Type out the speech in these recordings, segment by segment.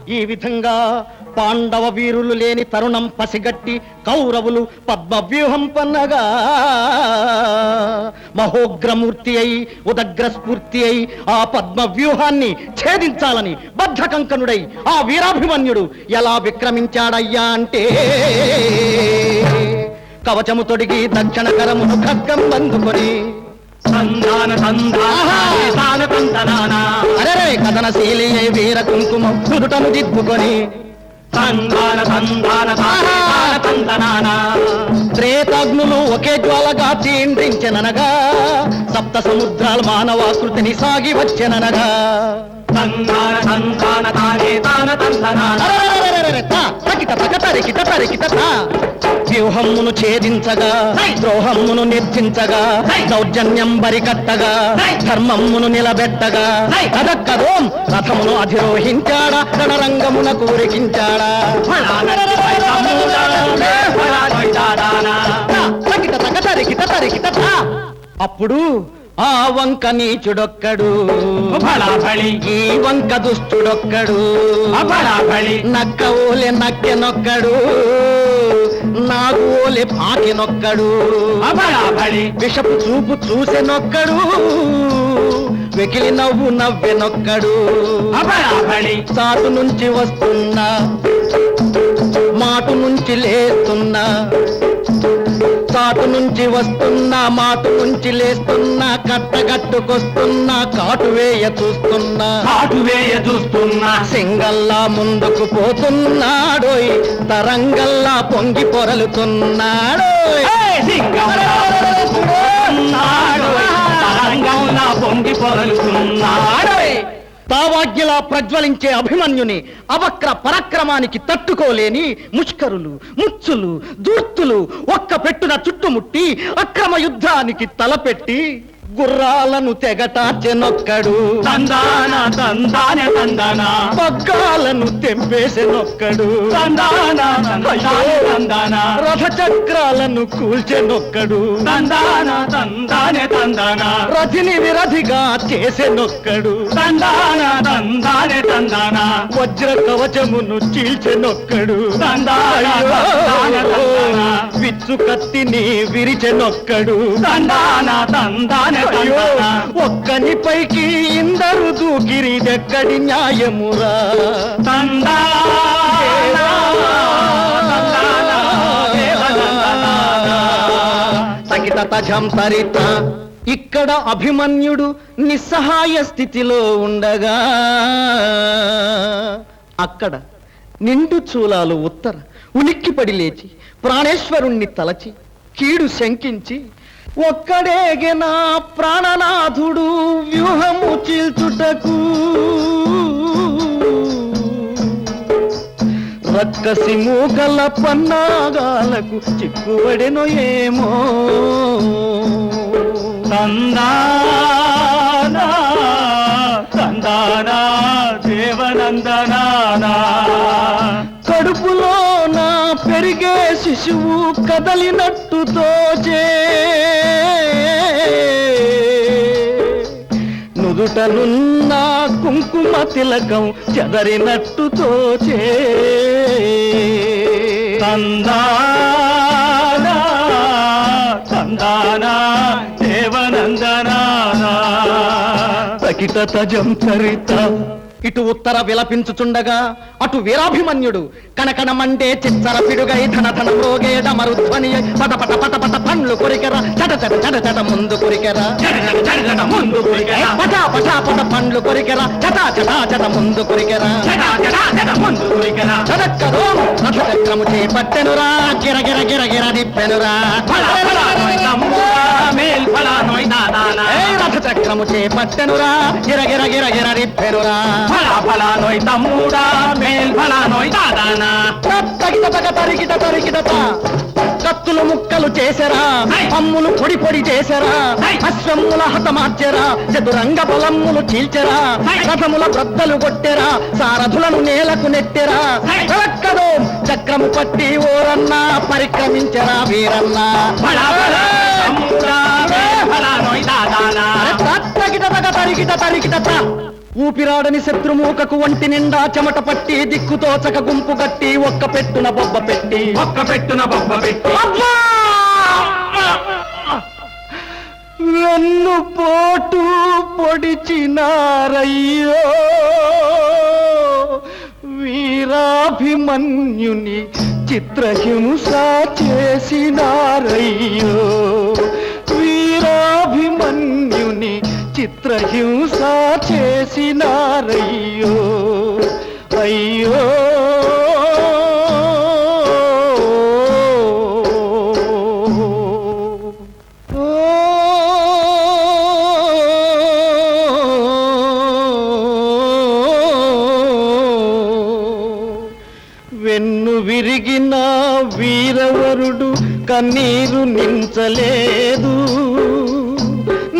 ఈ విధంగా పాండవ వీరులు లేని తరుణం పసిగట్టి కౌరవులు పద్మవ్యూహం పన్నగా మహోగ్రమూర్తి అయి ఉదగ్ర స్ఫూర్తి అయి ఆ పద్మవ్యూహాన్ని ఛేదించాలని బద్ధకంకనుడై ఆ వీరాభిమన్యుడు ఎలా విక్రమించాడయ్యా అంటే కవచము తొడిగి దక్షిణ కరమును ఖడ్గం బందుకొని అరే కథనశీలి వీర కుంకుమ దురుటను దిద్దుకొని త్రేతాగ్నులు ఒకే జ్వాలగా చీంద్రించెననగా సప్త సముద్రాలు మానవాకృతిని సాగి వచ్చెననగా వ్యూహమ్మును ఛేదించగా ద్రోహమ్మును నిర్జించగా దౌర్జన్యం బరికట్టగా ధర్మమ్మును నిలబెట్టగా కదక్కదోం రథమును అధిరోహించాడా రణరంగమున కూరికించాడా అప్పుడు ఆ వంక నీచుడొక్కడు ఈ వంక దుష్టుడొక్కడు నక్క ఓలే నక్కెనొక్కడు నాగు ఓలే పాకెనొక్కడు విషపు చూపు చూసెనొక్కడు వెకిలి నవ్వు నవ్వెనొక్కడు సాటు నుంచి వస్తున్నా మాటు నుంచి లేస్తున్నా చాటు నుంచి వస్తున్నా మాటు నుంచి లేస్తున్నా కట్టగట్టుకొస్తున్నా కాటువేయ చూస్తున్నా సింగల్లా ముందుకు పోతున్నాడోయ్ తరంగల్లా పొంగి పొరలుతున్నాడోయ్ పొంగి పొరలుతున్నాడోయ్ తావాగ్యలా ప్రజ్వలించే అభిమన్యుని అవక్ర పరాక్రమానికి తట్టుకోలేని ముష్కరులు ముచ్చులు దూర్తులు ఒక్క పెట్టున చుట్టుముట్టి అక్రమ యుద్ధానికి తలపెట్టి గుర్రాలను తెగటాచెనొక్కడు పగ్గాలను తెంపేసెనొక్కడు రథ చక్రాలను కూల్చెనొక్కడు రథిని విరధిగా చేసెనొక్కడు వజ్ర కవచమును చీల్చెనొక్కడు విచ్చు కత్తిని విరిచెనొక్కడు ఒక్కని పైకి ఇందరు దూకిరిదెక్కడి న్యాయమురా తగిటతజం తరిత ఇక్కడ అభిమన్యుడు నిస్సహాయ స్థితిలో ఉండగా అక్కడ నిండు చూలాలు ఉత్తర ఉలిక్కిపడి లేచి ప్రాణేశ్వరుణ్ణి తలచి కీడు శంకించి ఒక్కడేగెనా ప్రాణనాథుడు వ్యూహము చీల్చుటకు రక్కసి మూగల పన్నాగాలకు చిక్కుబడెనో ఏమో తందానా తందానా దేవనందనానా కడుపులో నా పెరిగే శిశువు కదలినట్టు తోచే నుదుటనున్న కుంకుమ తిలకం చెదరినట్టు తోచే తందానా తందానా దేవనందనానా తకిట తజం చరిత ఇటు ఉత్తర విలపించుచుండగా అటు వీరాభిమన్యుడు కనకనమండే చిచ్చర పిడుగై ధన ధన మ్రోగేడ మరుధ్వని పట పట పట పట పండ్లు కొరికెరా చట చట చట చట ముందు కొరికెరా పట పట పట పండ్లు కొరికెరా చట చట చట ముందు కొరికెరా చదక్కదో రథ చక్రము చేపట్టెనురా గిర గిర గిర గిర దిప్పెనురా రథ చక్రము చేపట్టెనురా గిర గిర గిర గిర దిప్పెనురా కత్తులు ముక్కలు చేసరా అమ్ములు పొడి పొడి చేసరా అశ్వముల హతమార్చెరా చతురంగ బలమ్ములు చీల్చెరా రథముల బ్రద్దలు కొట్టెరా సారథులను నేలకు నెట్టెరా కలక్కదో చక్రము పట్టి ఓరన్నా పరిక్రమించరా వీరన్నా తరిగిట ఊపిరాడని శత్రుమూకకు ఒంటి నిండా చెమట పట్టి దిక్కుతోచక గుంపు గట్టి ఒక్క పెట్టున బొబ్బ పెట్టి వెన్ను పోటు పొడిచినారయ్యో వీరాభిమన్యుని చిత్రహింస చేసినారయ్యో వీరాభిమన్యుని చిత్రహింస చేసినారయ్యో అయ్యో వెన్ను విరిగిన వీరవరుడు కన్నీరు నించలేదు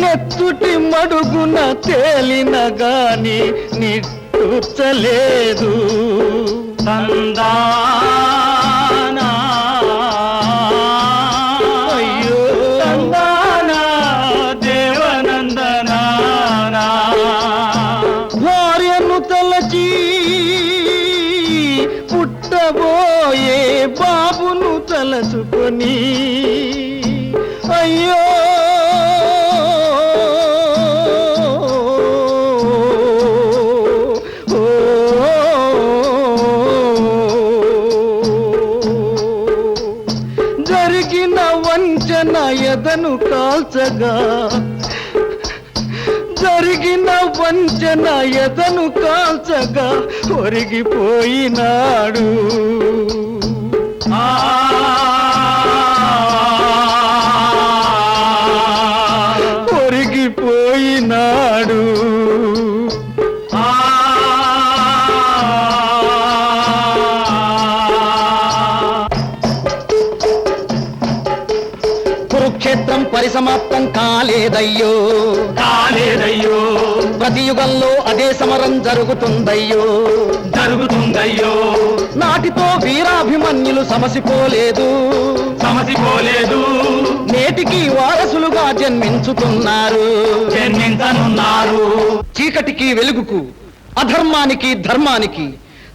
నెత్తుటి మడుగున తేలిన గాని నిట్టూర్చలేదు తందానా అయ్యో తందానా దేవనందనానా భార్యను తలచి పుట్టబోయే బాబును తలచుకొని అయ్యో జరిగిన వంచన ఎదను కాల్చగా జరిగిన వంచన ఎదను కాల్చగా ఒరిగిపోయినాడు ఒరిగిపోయినాడు కురుక్షేత్రం పరిసమాప్తం కాలేదయ్యో ప్రతి యుగంలో అదే సమరం జరుగుతుందయ్యో నాటితో వీరాభిమన్యులు సమసిపోలేదు నేటికి వారసులుగా జన్మించుతున్నారు చీకటికి వెలుగుకు అధర్మానికి ధర్మానికి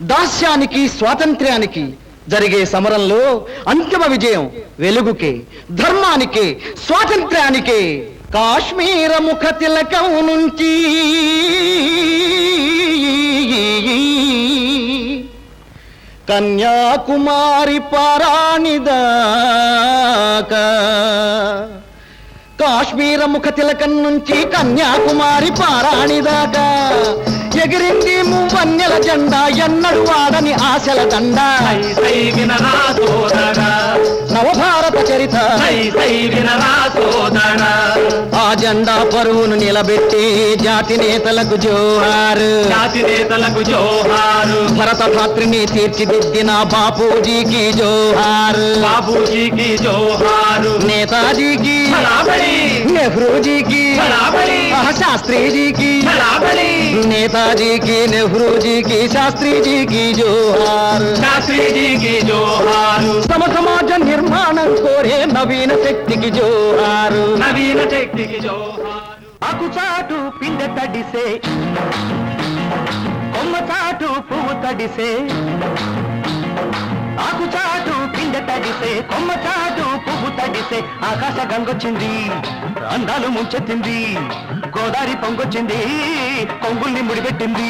దాస్యానికి స్వాతంత్ర్యానికి జరిగే సమరంలో అంతిమ విజయం వెలుగుకే ధర్మానికే స్వాతంత్ర్యానికే కాశ్మీర ముఖ తిలకం నుంచి కన్యాకుమారి పారాణిదాకా కాశ్మీర ముఖ తిలకం నుంచి కన్యాకుమారి పారాణిదాకా ఎగిరింది మువ్వన్నెల జెండా ఎన్నడు వాడని ఆశల దండ నవభారత చరిత ఆ జెండా పరువును నిలబెట్టి జాతి నేతలకు జోహారు భరత భాత్రిని తీర్చిదిద్దిన బాపూజీకి జోహారు నేతాజీకి నెహ్రూజీకి శాస్త్రీజీకి నేతాజీకి నెహ్రూజీకి శాస్త్రీజీకి జోహారు సమ సమాజ నిర్మాణం కోరే నవీన శక్తికి జోహారు ఆకుచాటు పిందె తడిసే కొమ్మ చాటు పువ్వు తడిసే ఆకుచాటు పిందె తడిసే కొమ్మ చాటు పువ్వు తడిసే ఆకాశ గంగొచ్చింది అందాలు ముంచెత్తింది గోదావరి పొంగొచ్చింది కొంగుల్ని ముడిపెట్టింది